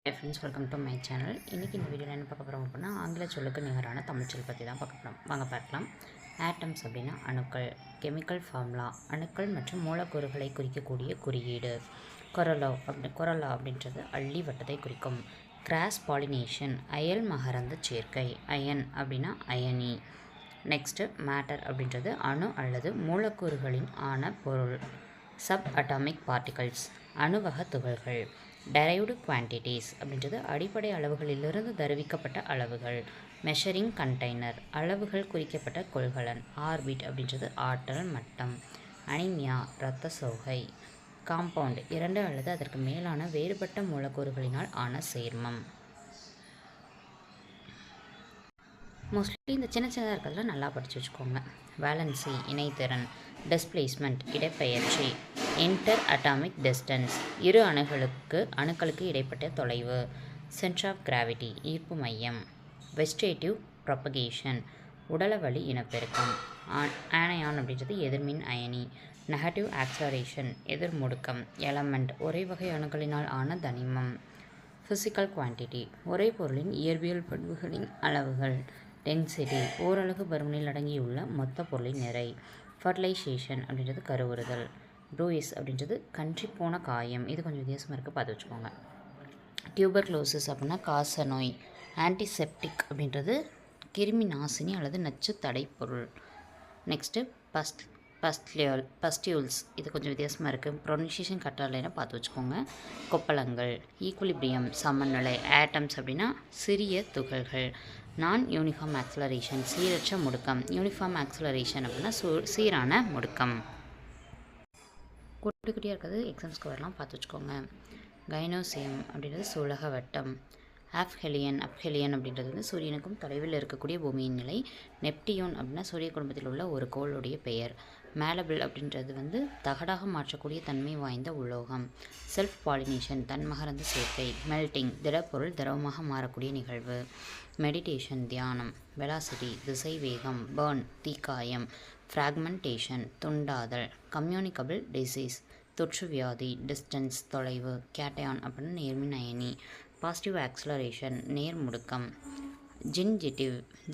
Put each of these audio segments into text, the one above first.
Hey friends, welcome to my channel. இன்றைக்கி இந்த வீடியோவில் என்ன பார்க்க போகிறோம் அப்படின்னா ஆங்கில சொல்லுக்கு நிகரான தமிழ்ச்சொல் பற்றி தான் பார்க்க போகிறோம். வாங்க பார்க்கலாம். ஆட்டம்ஸ் அப்படின்னா அணுக்கள், கெமிக்கல் ஃபார்முலா, அணுக்கள் மற்றும் மூலக்கூறுகளை குறிக்கக்கூடிய குறியீடு. கொரோலா அப்படின்றது அள்ளி வட்டத்தை குறிக்கும். கிராஸ் பாலினேஷன் அயல் மகரந்த சேர்க்கை. அயன் அப்படின்னா அயனி. நெக்ஸ்ட்டு மேட்டர் அப்படின்றது அணு அல்லது மூலக்கூறுகளின் ஆன பொருள். சப் அட்டாமிக் பார்ட்டிகல்ஸ் அணுவக துகள்கள். டெரைவ்டு குவான்டிட்டிஸ் அப்படின்றது அடிப்படை அளவுகளிலிருந்து தருவிக்கப்பட்ட அளவுகள். மெஷரிங் கண்டெய்னர் அளவுகள் குறிக்கப்பட்ட கொள்கலன். ஆர்பிட் அப்படின்றது ஆற்றல் மட்டம். அனிமியா இரத்த சோகை. காம்பவுண்ட் இரண்டு அல்லது அதற்கு மேலான வேறுபட்ட மூலக்கூறுகளினால் ஆன சேர்மம். மோஸ்ட்லி இந்த சின்ன சின்னதாக இருக்கிறதுல நல்லா படித்து வச்சுக்கோங்க. வேலன்சி இணைத்திறன். டிஸ்பிளேஸ்மெண்ட் இடப்பெயர்ச்சி. இன்டர் அட்டாமிக் டிஸ்டன்ஸ் இரு அணுக்களுக்கு இடைப்பட்ட தொலைவு. சென்டர் ஆஃப் கிராவிட்டி ஈர்ப்பு மையம். வெஜிடேட்டிவ் ப்ரொபகேஷன் உடலவழி இனப்பெருக்கம். ஆனையான் அப்படின்றது எதிர்மின் அயனி. நெகட்டிவ் ஆக்சலரேஷன் எதிர் முடுக்கம். எலமெண்ட் ஒரே வகை அணுக்களினால் ஆன தனிமம். ஃபிசிக்கல் குவான்டிட்டி ஒரே பொருளின் இயற்பியல் பண்புகளின் அளவுகள். டென்சிட்டி ஓரளவு பருமனில் அடங்கியுள்ள மொத்த பொருளின் நிறை. ஃபர்டிலைசேஷன் அப்படின்றது கருவுறுதல். ப்ரூயிஸ் அப்படின்றது கன்றி போன காயம். இது கொஞ்சம் வித்தியாசமாக இருக்குது, பார்த்து வச்சுக்கோங்க. டியூபர்குலோசிஸ் அப்படின்னா காச நோய். ஆன்டிசெப்டிக் அப்படின்றது கிருமி நாசினி அல்லது நச்சு தடை பொருள். நெக்ஸ்ட்டு பஸ்டியூல்ஸ் இது கொஞ்சம் வித்தியாசமாக இருக்குது, ப்ரொனன்சியேஷன் கரெக்டாக பார்த்து வச்சுக்கோங்க. கொப்பளங்கள். ஈக்குலிபிரியம் சமநிலை. ஆட்டம்ஸ் அப்படின்னா சிறிய துகள்கள். நான் யூனிஃபார்ம் ஆக்சலரேஷன் சீரற்ற முடுக்கம். யூனிஃபார்ம் ஆக்சலரேஷன் அப்படின்னா சீரான முடுக்கம். குட்டி குட்டியாக இருக்கிறது எக்ஸாம்ஸ்க்கு வரலாம், பார்த்து வச்சுக்கோங்க. கைனோசியம் அப்படின்றது சூலக வட்டம். அப்ஹெலியன் அப்படின்றது வந்து சூரியனுக்கும் தொலைவில் இருக்கக்கூடிய பூமியின் நிலை. நெப்டியூன் அப்படின்னா சூரிய குடும்பத்தில் உள்ள ஒரு கோளுடைய பெயர். மேலபிள் அப்படின்றது வந்து தகடாக மாற்றக்கூடிய தன்மை வாய்ந்த உலோகம். செல்ஃப் பாலினேஷன் தன்மகரந்த சேர்க்கை. மெல்டிங் திடப்பொருள் திரவமாக மாறக்கூடிய நிகழ்வு. மெடிடேஷன் தியானம். வெலாசிட்டி திசை வேகம். பர்ன் தீக்காயம். ஃப்ராக்மெண்டேஷன் துண்டாதல். கம்யூனிகபிள் டிசீஸ் தொற்று வியாதி. டிஸ்டன்ஸ் தொலைவு. கேட்டையான் அப்படின்னு நேர்மின் அயனி. பாசிட்டிவ் ஆக்சலரேஷன் நேர் முடுக்கம்.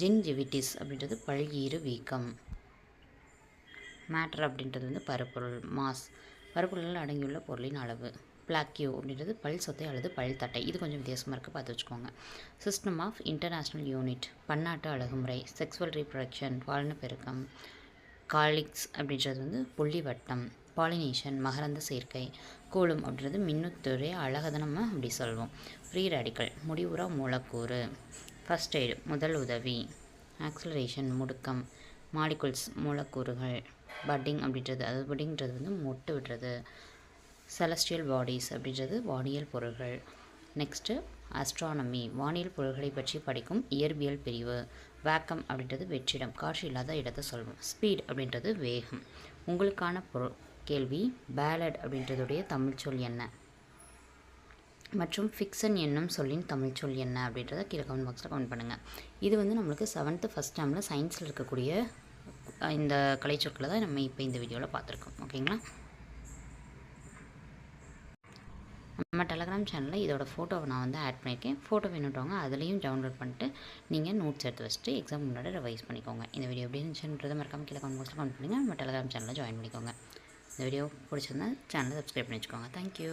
ஜின்ஜிவிட்டிஸ் அப்படின்றது பல்கீறு வீக்கம். மேட்டர் அப்படின்றது வந்து பருப்பொருள். மாஸ் பருப்பொருளில் அடங்கியுள்ள பொருளின் அளவு. பிளாக்யூ அப்படின்றது பல் சொத்தை அல்லது பல் தட்டை. இது கொஞ்சம் வித்தியாசமாக இருக்குது, பார்த்து வச்சுக்கோங்க. சிஸ்டம் ஆஃப் இன்டர்நேஷ்னல் யூனிட் பன்னாட்டு அழகுமுறை. செக்ஸுவல் ரீப்ரொடக்ஷன் பாலின பெருக்கம். காலிக்ஸ் அப்படின்றது வந்து புள்ளி வட்டம். பாலினேஷன் மகரந்த சேர்க்கை. கூலும் அப்படின்றது மின்னுத்துறை அழகதை நம்ம அப்படி சொல்வோம். ஃப்ரீ ரேடிக்கல் முடிவுறா மூலக்கூறு. ஃபர்ஸ்ட் எய்டு முதல் உதவி. ஆக்சலரேஷன் முடுக்கம். மாலிகுல்ஸ் மூலக்கூறுகள். பட்டிங் அப்படின்றது பட்டிங்கிறது வந்து மொட்டு விடுறது. செலஸ்டியல் பாடிஸ் அப்படின்றது வானியல் பொருள்கள். நெக்ஸ்ட்டு ஆஸ்ட்ரானமி வானியல் பொருள்களை பற்றி படிக்கும் இயற்பியல் பிரிவு. வேக்கம் அப்படின்றது வெற்றிடம் காற்று இல்லாத இடத்தை சொல்வோம். ஸ்பீட் அப்படின்றது வேகம். உங்களுக்கான கேள்வி பேலட் அப்படின்றதுடைய தமிழ்ச்சொல் என்ன மற்றும் ஃபிக்ஷன் என்னும் சொல்லின் தமிழ்ச்சொல் என்ன அப்படின்றத கீழே கமெண்ட் பாக்ஸில் கமெண்ட் பண்ணுங்கள். இது வந்து நம்மளுக்கு 7th ஃபஸ்ட் டேர்மில் சயின்ஸில் இருக்கக்கூடிய இந்த கலைச்சொற்களை தான் நம்ம இப்போ இந்த வீடியோவில் பார்த்துருக்கோம். ஓகேங்களா? நம்ம டெலகிராம் சேனலில் இதோட ஃபோட்டோவை நான் வந்து ஆட் பண்ணியிருக்கேன். ஃபோட்டோ வேணுன்றவங்க அதுலேயும் டவுன்லோட் பண்ணிட்டு நீங்கள் நோட்ஸ் எடுத்து வச்சுட்டு எக்ஸாம் முன்னாடி ரிவைஸ் பண்ணிக்கோங்க. இந்த வீடியோ எப்படி இருந்துச்சுன்றதை மறக்காமல் கீழே கமெண்ட் பாக்ஸில் கமெண்ட் பண்ணுங்கள். நம்ம டெலகிராம் சேனலில் ஜாயின் பண்ணிக்கோங்க. இந்த வீடியோ பிடிச்சிருந்தா சேனலை சப்ஸ்கிரைப் பண்ணி வச்சுக்கோங்க. தேங்க்யூ.